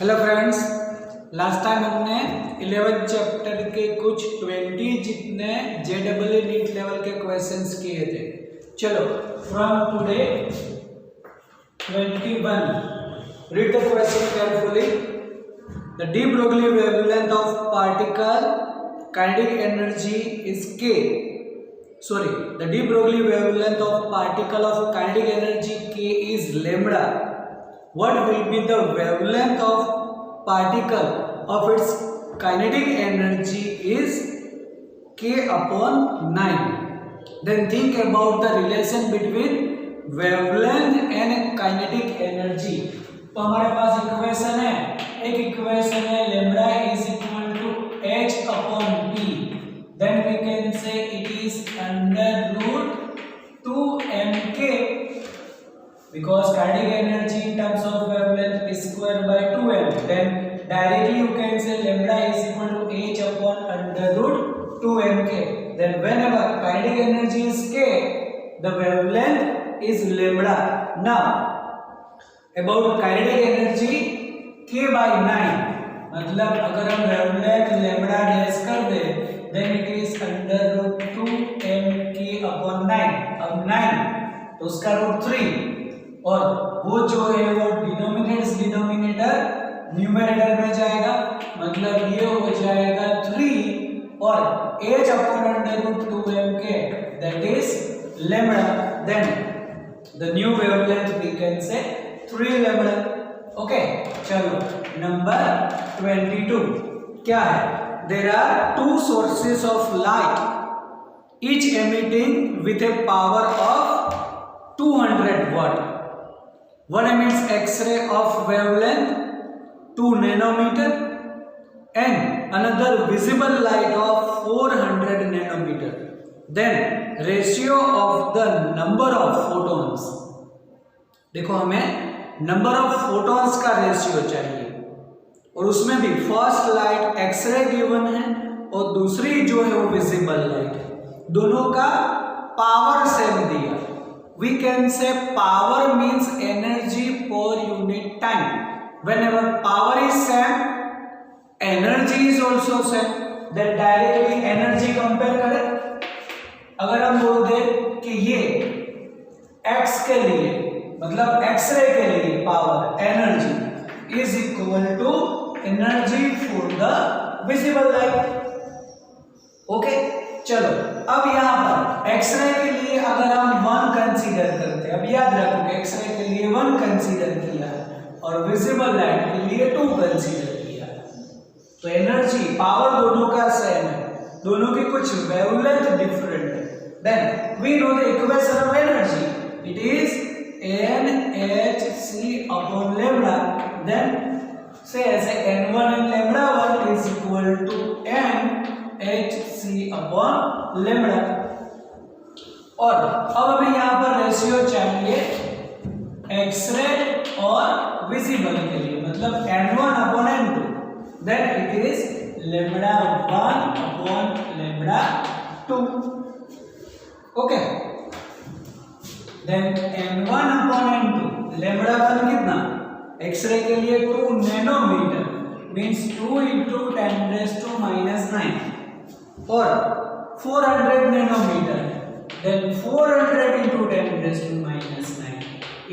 Hello friends, last time हमने 11th chapter के कुछ 20 जितने JEE नीट लेवल के क्वेश्चंस किए थे। चलो from today 21 read the question carefully. The de Broglie wavelength of particle kinetic energy is K. The de Broglie wavelength of particle of kinetic energy K is lambda. What will be the wavelength of particle of its kinetic energy is K upon 9. Then think about the relation between wavelength and kinetic energy. तो हमारे पास equation है, एक equation है lambda is equal to h upon p. Then we can say it is under root 2mk because kinetic energy in terms of wavelength is square by 2m. Then directly you can say lambda is equal to h upon under root 2mk. Then whenever kinetic energy is k, the wavelength is lambda. Now about kinetic energy k by 9, मतलब अगर हम wavelength lambda dash कर दे then it is under root 2mk upon 9. अब 9 तो उसका root 3 और वो जो है वो डिनोमिनेटर न्यूमरेटर में जाएगा, मतलब ये हो जाएगा 3 और h upon under root 2mk, that is lambda. Then the new wavelength we can say 3 lambda. Okay, चलो नंबर 22 क्या है? There are two sources of light, each emitting with a power of 200 watt. One emits X-ray of wavelength 2 nanometer and another visible light of 400 nanometer. Then ratio of the number of photons. देखो हमें number of photons का ratio चाहिए और उसमें भी first light x ray given है और दूसरी जो है वो विजिबल लाइट है, दोनों का पावर सेम दिया। We can say power means energy per unit time. Whenever power is same, energy is also same. Then directly energy compare करें, अगर हम बोल दें कि ये एक्स के लिए मतलब एक्सरे के लिए power energy is equal to energy for the visible light. Okay, चलो अब यहाँ पर एक्सरे के लिए अगर हम 1 कंसीडर करते हैं, अब याद रखो कि एक्सरे के लिए 1 कंसीडर किया है और विजिबल लाइट के लिए 2 कंसीडर किया है, तो एनर्जी पावर दोनों का सेम है, दोनों की कुछ वेवलेंथ डिफरेंट है। Then we know the equation of energy, it is NHC upon lambda. Then say as a n1 and lambda 1 is equal to NHC upon lambda. और अब हमें यहाँ पर रेशियो चाहिए एक्सरे और विजिबल के लिए, मतलब n1 upon n2. Then it is lambda 1 upon lambda 2. Okay. Then n1 upon n2, lambda 1 कितना? एक्सरे के लिए 2 नैनोमीटर मीन्स 2 into 10⁻⁹ और 400 nanometre, then 400 into 10⁻⁹,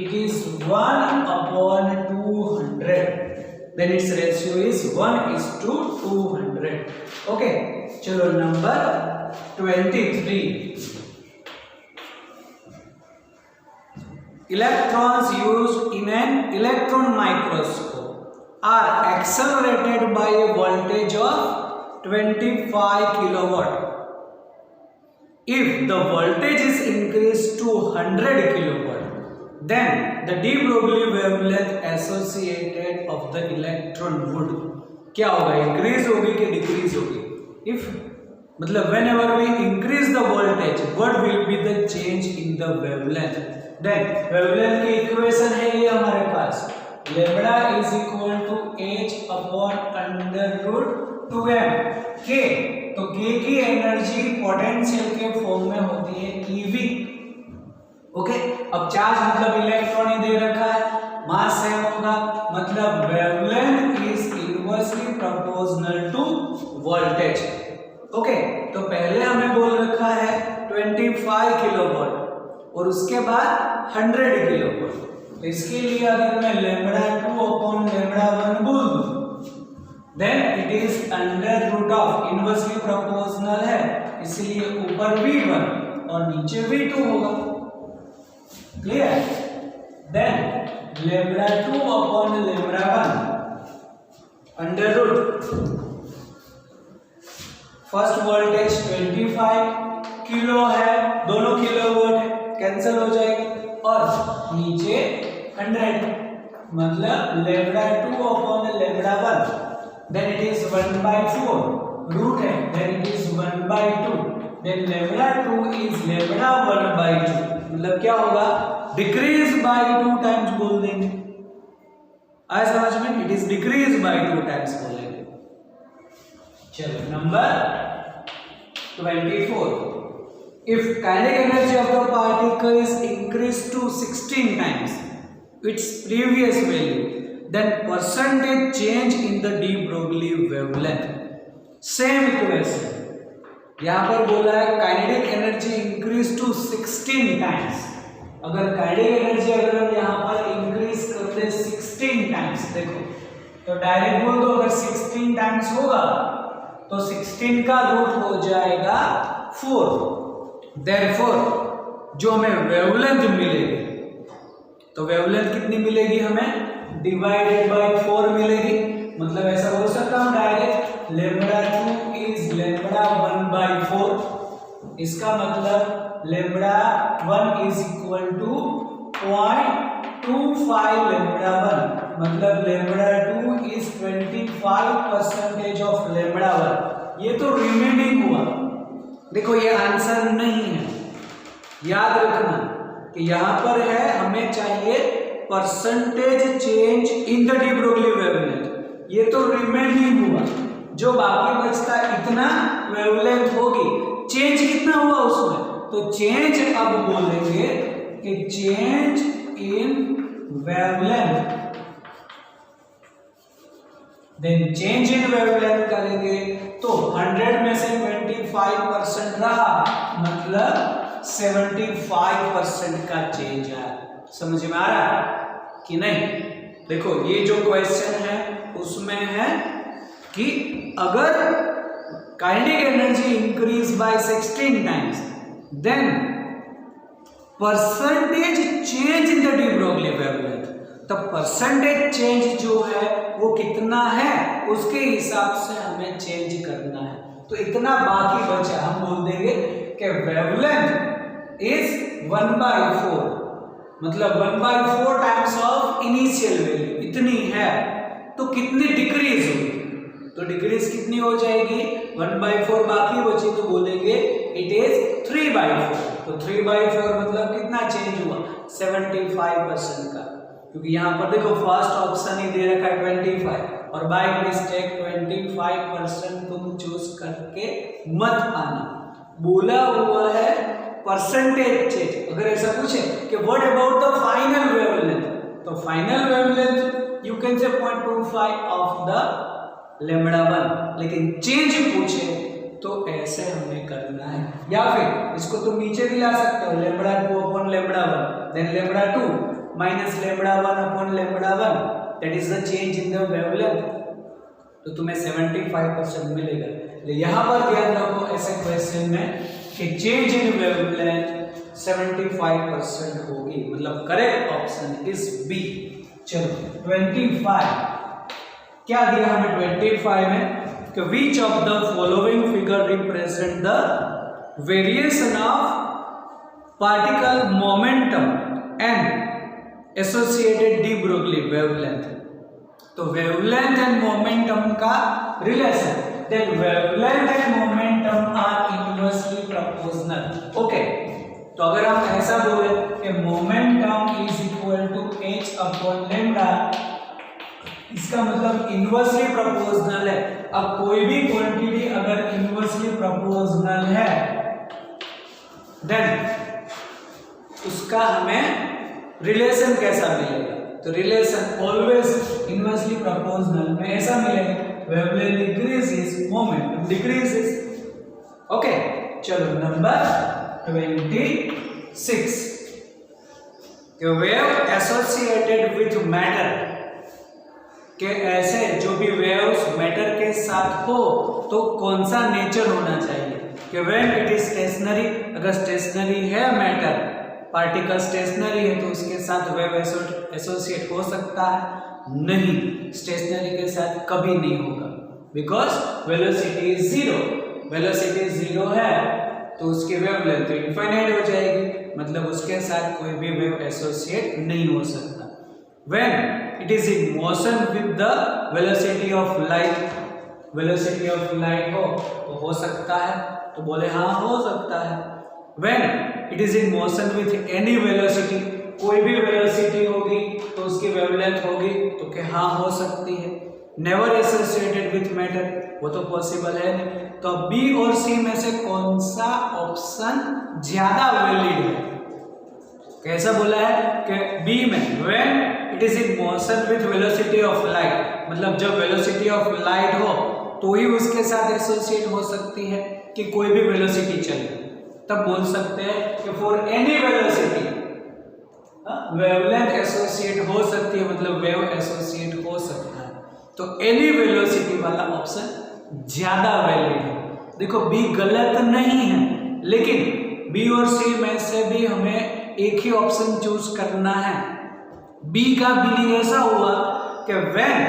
it is 1 upon 200. Then its ratio is 1:200. Okay, चलो number 23। Electrons used in an electron microscope are accelerated by a voltage of 25 kilowatt. If the voltage is increased to 100 kilowatt, then the de Broglie wavelength associated of the electron would क्या होगा? Increase होगी कि decrease होगी? If मतलब whenever we increase the voltage, what will be the change in the wavelength? Then wavelength की equation है ये हमारे पास, lambda is equal to h upon under root 2m k. तो k की एनर्जी पोटेंशियल के form में होती है eV। ओके, अब चार्ज मतलब इलेक्ट्रॉन ही दे रखा है, मास सेम होगा, मतलब वेवलेंथ 100 किलोवोल्ट। तो इसके लिए अगर मैं लेमड़ा 2 अपॉन लेमड़ा 1 बोल दूं, then it is under root of inversely proportional है, इसलिए ऊपर V1 और नीचे V2 होगा। Clear? Then lambda 2 upon lambda 1 under root first voltage 25 kilo है, दोनों किलोवाट है, कैंसिल हो जाएगी, और नीचे 100 मतलब lambda 2 upon lambda 1, then it is 1/4 root है, then it is 1/2, then lambda 2 is lambda 1/2, मतलब क्या होगा, डिक्रीज बाय 2 टाइम्स बोल देंगे। आया समझ में? It is decrease by 2 times बोलेंगे। चलो number 24, if kinetic energy of the particle is increased to 16 times its previous value, then percentage change in the de Broglie wavelength. Same equation, यहाँ पर बोला है kinetic energy increase to 16 times। अगर kinetic energy अगर हम यहाँ पर increase कर दे 16 times, देखो तो डायरेक्ट बोल दो, अगर 16 टाइम्स होगा तो 16 का रूट हो जाएगा 4। Therefore जो हमें वेवलेंथ मिलेगी, तो वेवलेंथ कितनी मिलेगी हमें, डिवाइडेड बाय 4 मिलेगी। मतलब ऐसा हो सकता है डायरेक्ट लेमड़ा 2 इज लेमड़ा 1/4, इसका मतलब lambda 1 is equal to 0.25 lambda 1, मतलब लेमड़ा 2 इज 25% ऑफ लेमड़ा 1। ये तो रिमेनिंग हुआ, देखो ये आंसर नहीं है, याद रखना कि यहां पर है हमें चाहिए percentage change in the de Broglie wavelength, ये तो रिमेनिंग हुआ, जो बाकी बचता इतना वेवलेंथ होगी, चेंज कितना हुआ उसमें, तो चेंज अब बोलेंगे कि change in wavelength, then change in wavelength करेंगे तो 100 में से 25% रहा, मतलब 75% का चेंज है। समझ में आ रहा है कि नहीं? देखो ये जो क्वेश्चन है उसमें है कि अगर kinetic energy increase by 16 times, then percentage change in the de Broglie wavelength, तो परसेंटेज चेंज जो है वो कितना है उसके हिसाब से हमें चेंज करना है। तो इतना बाकी बचा, हम बोल देंगे कि वेवलेंथ इज 1/4, मतलब 1/4 टाइम्स ऑफ इनिशियल वैल्यू इतनी है, तो कितनी डिक्रीज होगी, तो डिक्रीज कितनी हो जाएगी, 1/4 बाकी बची, तो बोलेंगे इट इज 3/4। तो 3/4 मतलब कितना चेंज हुआ, 75% का, क्योंकि यहाँ पर देखो फर्स्ट ऑप्शन ही दे रखा है 25, और बाय मिस्टेक 25% तुम चूज करके मत आना, बोला हुआ है परसेंटेज चेंज। अगर ऐसा पूछे कि what about the final wavelength, तो final wavelength you can say 0.25 of the lambda 1, लेकिन चेंज पूछे तो ऐसे हमें करना है, या फिर इसको तुम नीचे भी ला सकते हो, lambda 2 upon lambda 1, then lambda 2 minus lambda 1 upon lambda 1, that is the change in the wavelength, तो तुम्हें 75% मिलेगा। यहाँ पर ध्यान रखो ऐसे क्वेश्चन में कि चेंज इन वेवलेंथ 75% होगी, मतलब करेक्ट ऑप्शन इज बी। चलो 25 क्या दिया हमें 25 में, कि which of the following figure represent the variation of particle momentum and associated de Broglie wavelength। तो वेवलेंथ एंड मोमेंटम का रिलेशन, then wavelength and momentum are inversely proportional. Okay, तो अगर हम ऐसा बोले कि momentum is equal to h upon lambda, इसका मतलब इनवर्सली प्रोपोर्शनल है। अब कोई भी क्वांटिटी अगर इनवर्सली प्रोपोर्शनल है, देन उसका हमें रिलेशन कैसा मिलेगा, तो रिलेशन ऑलवेज इनवर्सली प्रोपोर्शनल में ऐसा मिलेगा, wavelength decreases momentum decreases. Okay, चलो नंबर 26, कि वेव एसोसिएटेड विथ मैटर, कि ऐसे जो भी वेव्स मैटर के साथ हो तो कौन सा नेचर होना चाहिए, कि व्हेन इट इज स्टेशनरी, अगर स्टेशनरी है मैटर, पार्टिकल स्टेशनरी है तो उसके साथ वेव एसोसिएट हो सकता है, नहीं, स्टेशनरी के साथ कभी नहीं होगा, because velocity is zero, velocity zero है तो उसकी वेवलेंथ इनफाइनाइट हो जाएगी, मतलब उसके साथ कोई भी वेव एसोसिएट नहीं हो सकता। When it is in motion with the velocity of light, velocity of light हो सकता है, तो बोले हाँ हो सकता है। When it is in motion with any velocity, कोई भी वेलोसिटी होगी तो उसकी वेवलेंथ होगी, तो क्या हाँ हो सकती है। नेवर एसोसिएटेड विथ मैटर, वो तो पॉसिबल है नहीं, तो बी और सी में से कौन सा ऑप्शन ज्यादा वैलिड है। कैसा बोला है कि बी में when it is in motion with velocity of light, मतलब जब वेलोसिटी ऑफ लाइट हो तो ही उसके साथ एसोसिएट हो सकती है, कि कोई भी वेलोसिटी चले, तब बोल सकते हैं कि for any velocity wavelength associate हो सकती है, मतलब वेव एसोसिएट हो सकता है, तो एनी वेलोसिटी वाला ऑप्शन ज्यादा वैलिड है। देखो बी गलत नहीं है, लेकिन बी और सी में से भी हमें एक ही ऑप्शन चूज करना है। बी का मीनिंग ऐसा हुआ कि when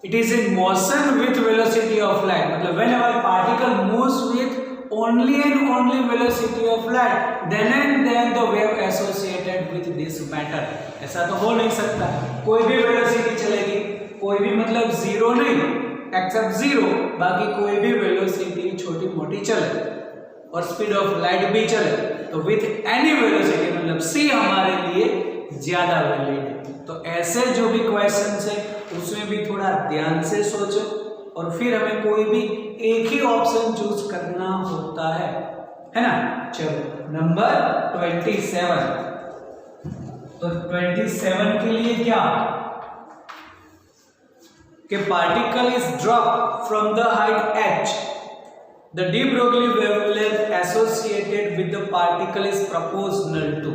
it is in motion with velocity of light, मतलब whenever particle moves with only and only velocity of light, then and then the wave associated with this matter, ऐसा तो हो नहीं सकता, कोई भी वेलोसिटी चलेगी, कोई भी मतलब जीरो नहीं, एक्सेप्ट जीरो, बाकी कोई भी वेलोसिटी छोटी मोटी चले और स्पीड ऑफ लाइट भी चले, तो विथ एनी वेलोसिटी मतलब सी हमारे लिए ज्यादा वैलिड है। तो ऐसे जो भी क्वेश्चन है उसमें भी थोड़ा ध्यान से सोचो और फिर हमें कोई भी एक ही ऑप्शन चूज करना होता है ना। चलो नंबर 27, तो 27 के लिए क्या कि particle is drop from the height h, the de Broglie wavelength associated with the particle is proportional to.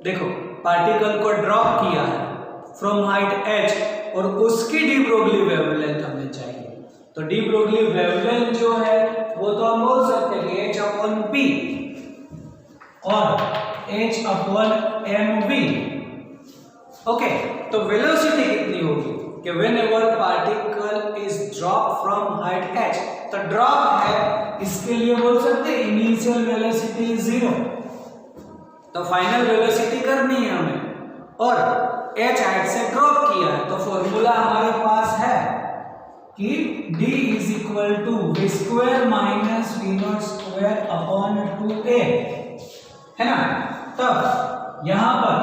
देखो पार्टिकल को ड्रॉप किया है फ्रॉम हाइट h और उसकी डी ब्रोगली वेवलेंथ हमें चाहिए, तो डी ब्रोगली वेवलेंथ जो है वो तो हम बोल सकते हैं कि h/p और h/mv। ओके, तो वेलोसिटी कितनी होगी कि whenever particle is drop from height h, तो ड्रॉप है इसके लिए बोल सकते हैं इनिशियल वेलोसिटी 0, तो फाइनल वेलोसिटी करनी है हमें, और h हाइट से ड्रॉप किया है, तो फॉर्मूला हमारे पास है कि d is equal to v square minus v not square upon 2a, है ना। तब यहां पर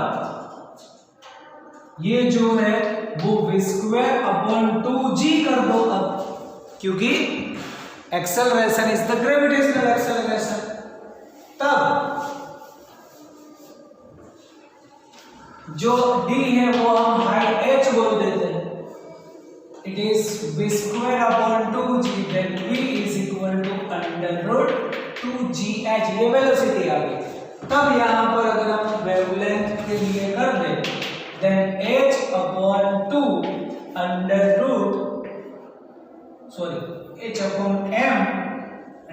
ये जो है वो v स्क्वायर अपॉन 2g कर दो अब, क्योंकि acceleration is the gravitational acceleration. तब जो d है वो हम हाइट h बोल देते हैं, it is v square upon 2g, then v is equal to under root 2gh, ये वेलोसिटी आ गई। तब यहां पर अगर हम वेवलेंथ के लिए कर दें then h upon 2 under root h upon m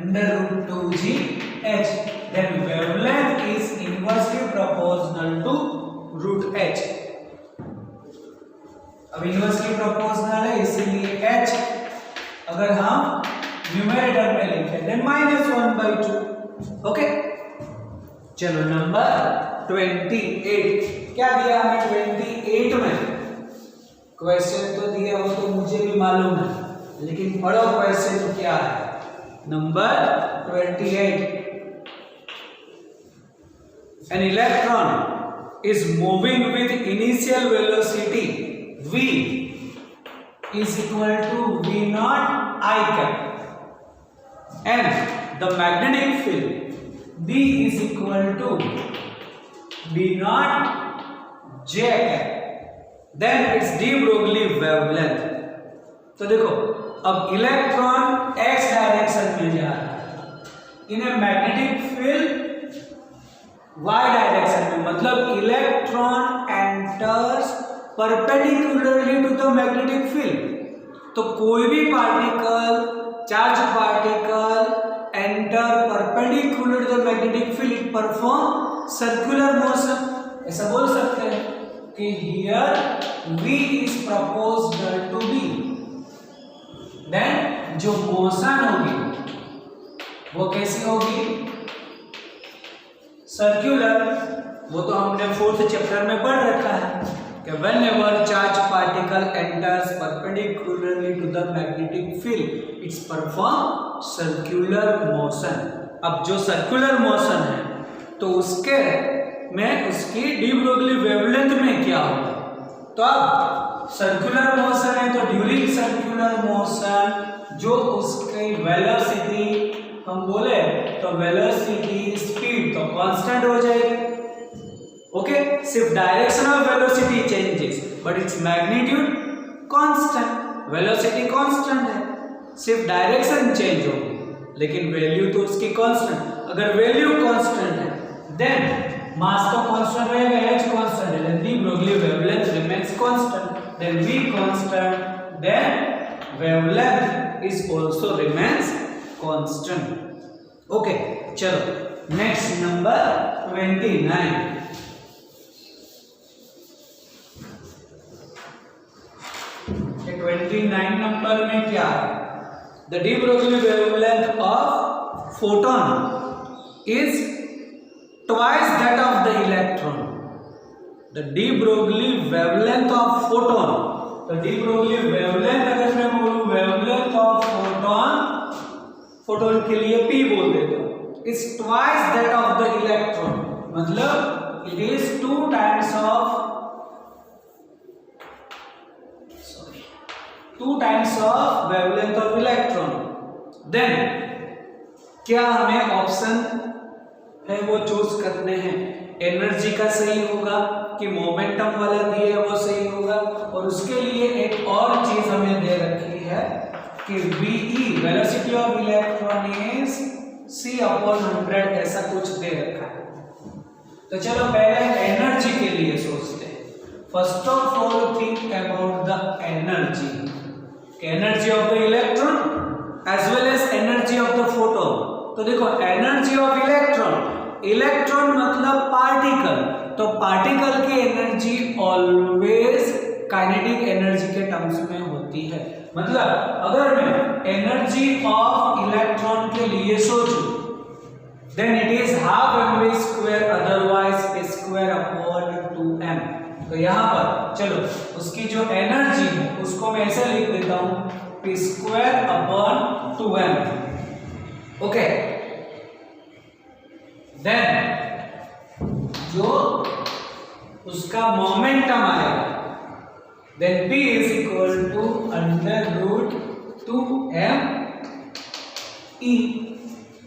under root 2gh, then wavelength is inversely proportional to root h। अब इनवर्सली प्रोपोर्शनल है इसीलिए h अगर हम न्यूमरेटर में लिखें देन -1/2। ओके, चलो नंबर 28 क्या दिया हमें 28 में, क्वेश्चन तो दिया वो तो मुझे भी मालूम है, लेकिन पढ़ो क्वेश्चन क्या है। Number 28, an electron is moving with initial velocity v is equal to v naught I cap and the magnetic field b is equal to b naught j cap, then its de Broglie wavelength। तो देखो अब electron x direction में जा रहा है, इन्हें magnetic field y direction में, मतलब electron enters perpendicularly to the magnetic field. तो कोई भी particle, charge particle enter perpendicular to the magnetic field, it perform circular motion. ऐसा बोल सकते हैं कि here v is proposed to be. Then जो मोशन होगी वो कैसी होगी? सर्कुलर। वो तो हमने 4th चैप्टर में पढ़ रखा है कि whenever charge particle enters perpendicularly to the magnetic field, it's perform circular motion। अब जो सर्कुलर मोशन है तो उसके में उसकी डी ब्रोगली वेवलेंथ में क्या होगा? तो अब सर्कुलर मोशन है तो ड्यूरिंग सर्कुलर मोशन जो उसकी वेलोसिटी हम बोले तो वेलोसिटी स्पीड तो कांस्टेंट हो जाएगी। ओके, सिर्फ direction of velocity changes but its magnitude constant. Velocity constant है, सिर्फ डायरेक्शन चेंज होगी लेकिन वैल्यू तो उसकी कांस्टेंट। अगर वैल्यू कांस्टेंट है देन मास तो कांस्टेंट रहेगा, h कांस्टेंट है, then de Broglie wavelength remains constant, then v constant, then wavelength is also remains constant. Okay, चलो नेक्स्ट नंबर 29। ये 29 नंबर में क्या है? The de Broglie wavelength of photon is twice that of the electron। the de Broglie wavelength of photon, the de Broglie wavelength अगर मैं बोलूं wavelength of photon, photon के लिए p बोल देता हूं, is twice that of the electron। मतलब it is 2 times of 2 times of wavelength of electron। then क्या हमें ऑप्शन है वो चूज करने हैं? एनर्जी का सही होगा कि मोमेंटम वाला दिए है वो सही होगा? और उसके लिए एक और चीज हमें दे रखी है कि VE velocity of electron is c/100, ऐसा कुछ दे रखा है। तो चलो पहले एनर्जी के लिए सोचते हैं। First of all think about the energy, energy of the electron as well as energy of the photon. तो देखो एनर्जी ऑफ इलेक्ट्रॉन, इलेक्ट्रॉन मतलब पार्टिकल, तो पार्टिकल की एनर्जी ऑलवेज काइनेटिक एनर्जी के टर्म्स में होती है। मतलब अगर मैं एनर्जी ऑफ इलेक्ट्रॉन के लिए सोचूं then it is half mv², otherwise square/2m। तो यहां पर चलो उसकी जो एनर्जी है उसको मैं ऐसे लिख देता हूं p²/2m। ओके, देन जो उसका मोमेंटम आएगा then p is equal to √2me।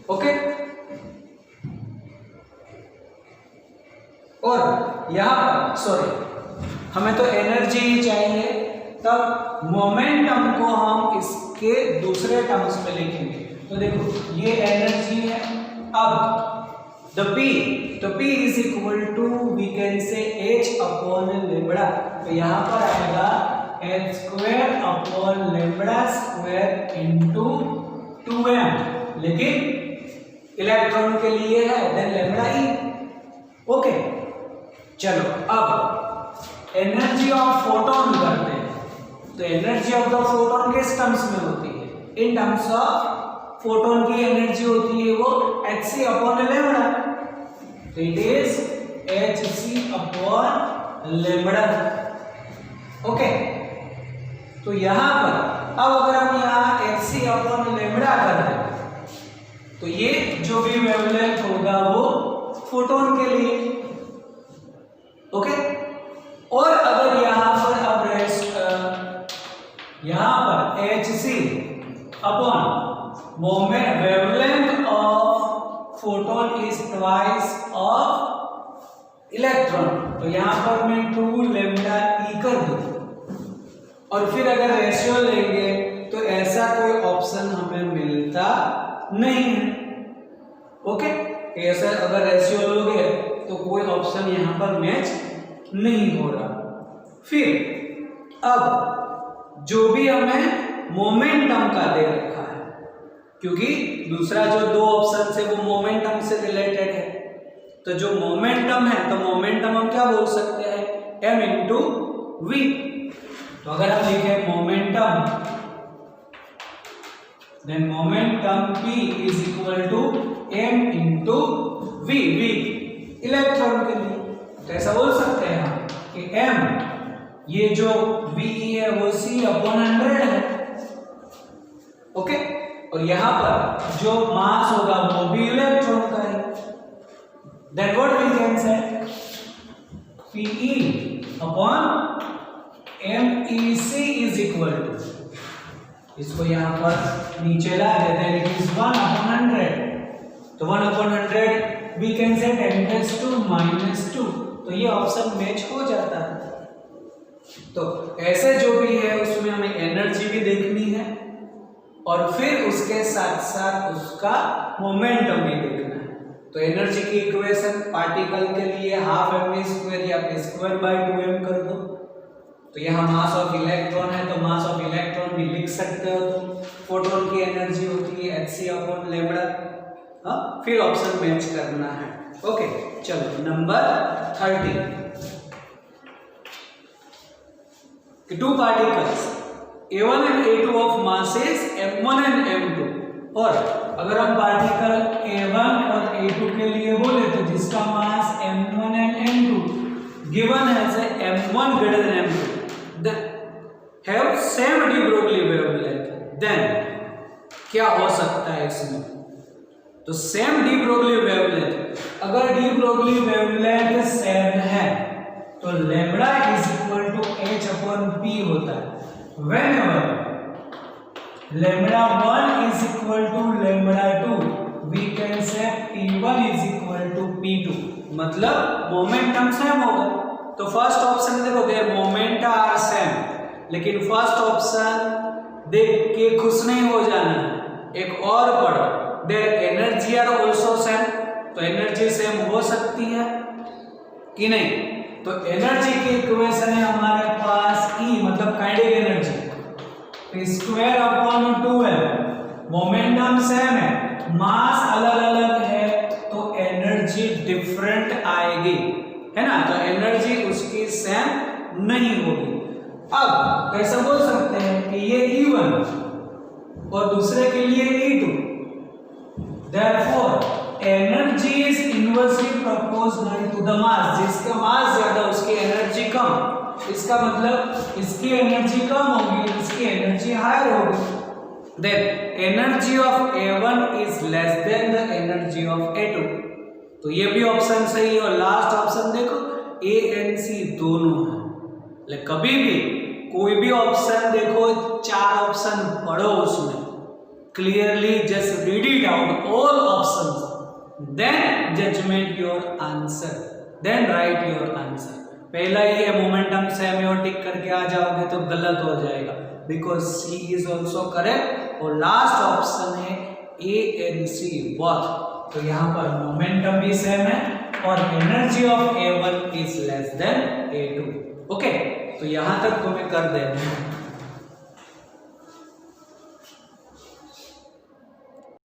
Okay, और यहां पर सॉरी हमें तो एनर्जी ही चाहिए, तब मोमेंटम को हम इसके दूसरे टर्म्स में लिखेंगे। तो देखो ये एनर्जी है, अब द p, तो p is equal to we can say h/λ। तो यहां पर आएगा h²/λ² इंटू 2m, लेकिन इलेक्ट्रॉन के लिए है देन λ e। ओके, चलो अब एनर्जी ऑफ फोटोन करते हैं। तो एनर्जी ऑफ द फोटोन किस टर्म्स में होती है? इन टर्म्स ऑफ फोटोन की एनर्जी होती है वो hc/λ। तो इट इज hc/λ। ओके, तो यहां पर अब अगर हम यहां hc/λ कर दें तो ये जो भी वेवलेंथ होगा वो फोटोन के लिए। ओके, और अगर यहां पर अब यहां पर hc/ moment wavelength of photon is twice of electron, तो यहां पर मैं 2λe कर दूं। और फिर अगर रेशियो लेंगे तो ऐसा कोई ऑप्शन हमें मिलता नहीं है। ओके, ऐसा अगर रेशियो लोगे तो कोई ऑप्शन यहाँ पर मैच नहीं हो रहा। फिर अब जो भी हमें मोमेंटम का दे रखा है, क्योंकि दूसरा जो दो ऑप्शन है वो मोमेंटम से रिलेटेड है, तो जो मोमेंटम है तो मोमेंटम हम क्या बोल सकते हैं, m इंटू वी। तो अगर हम लिखें momentum, then momentum p is equal to m into v, v electron के लिए, तो ऐसा बोल सकते हैं हम कि m ये जो v है वो c/100 है, ओके। और यहां पर जो मास होगा वो भी इलेक्ट्रॉन का है, then what we can say Pe upon MEc is equal to, इसको यहां पर नीचे ला देते हैं, इट इज 1/100, तो 1/100 वी कैन से 10⁻², तो ये ऑप्शन मैच हो जाता है। तो ऐसे जो भी है उसमें हमें एनर्जी भी देखनी है और फिर उसके साथ साथ उसका मोमेंटम भी देखना है। तो एनर्जी की इक्वेशन पार्टिकल के लिए 12mv² या p²/2m कर दो, तो यहाँ मास ऑफ इलेक्ट्रॉन है तो मास ऑफ इलेक्ट्रॉन भी लिख सकते हो तुम, फोटोन की एनर्जी होती है hc/λ। फिर ऑप्शन मैच करना है, ओके। चलो number 30, two particles A1 and A2 of masses m1 and m2, और अगर हम पार्टिकल A1 और A2 के लिए बोले तो जिसका मास m1 and m2 given as m1 greater than m2 then have same de Broglie wavelength, then क्या हो सकता है इसमें, तो सेम डी ब्रोगली वेवलेंथ, अगर डी ब्रोगली वेवलेंथ सेम है तो lambda is equal to h/p होता है। Whenever λ1 is equal to λ2 we can say p1 is equal to p2, मतलब मोमेंटम सेम होगा। तो फर्स्ट ऑप्शन देखो देयर मोमेंट आर सेम, लेकिन फर्स्ट ऑप्शन देख के खुश नहीं हो जाना, एक और पढ़ो, there energy are also same, तो एनर्जी सेम हो सकती है कि नहीं। तो एनर्जी की इक्वेशन है हमारे पास E मतलब kinetic energy p²/2m, momentum same है, मास अलग अलग है तो एनर्जी डिफरेंट आएगी, है ना, तो एनर्जी उसकी सेम नहीं होगी। अब कैसे बोल सकते हैं कि ये E1 और दूसरे के लिए E2, therefore energy is inversely proportional to the mass, जिसका मास ज्यादा उसकी एनर्जी कम, इसका मतलब इसकी एनर्जी कम होगी, इसकी एनर्जी हायर होगी। Then energy of A1 is less than the energy of A2, तो ये भी ऑप्शन सही है। और लास्ट ऑप्शन देखो A and C दोनों है, कभी भी कोई भी ऑप्शन देखो, चार ऑप्शन पढ़ो उसमें clearly, just read it out all options, then judgment your answer, then write your answer। पहला ही है मोमेंटम सेम और टिक करके आ जाओगे तो गलत हो जाएगा, because C is also correct, और लास्ट ऑप्शन है A and C बोथ, तो यहाँ पर मोमेंटम भी सेम है और energy of A1 is less then A2, okay. तो यहाँ तक तुम्हें कर देना है।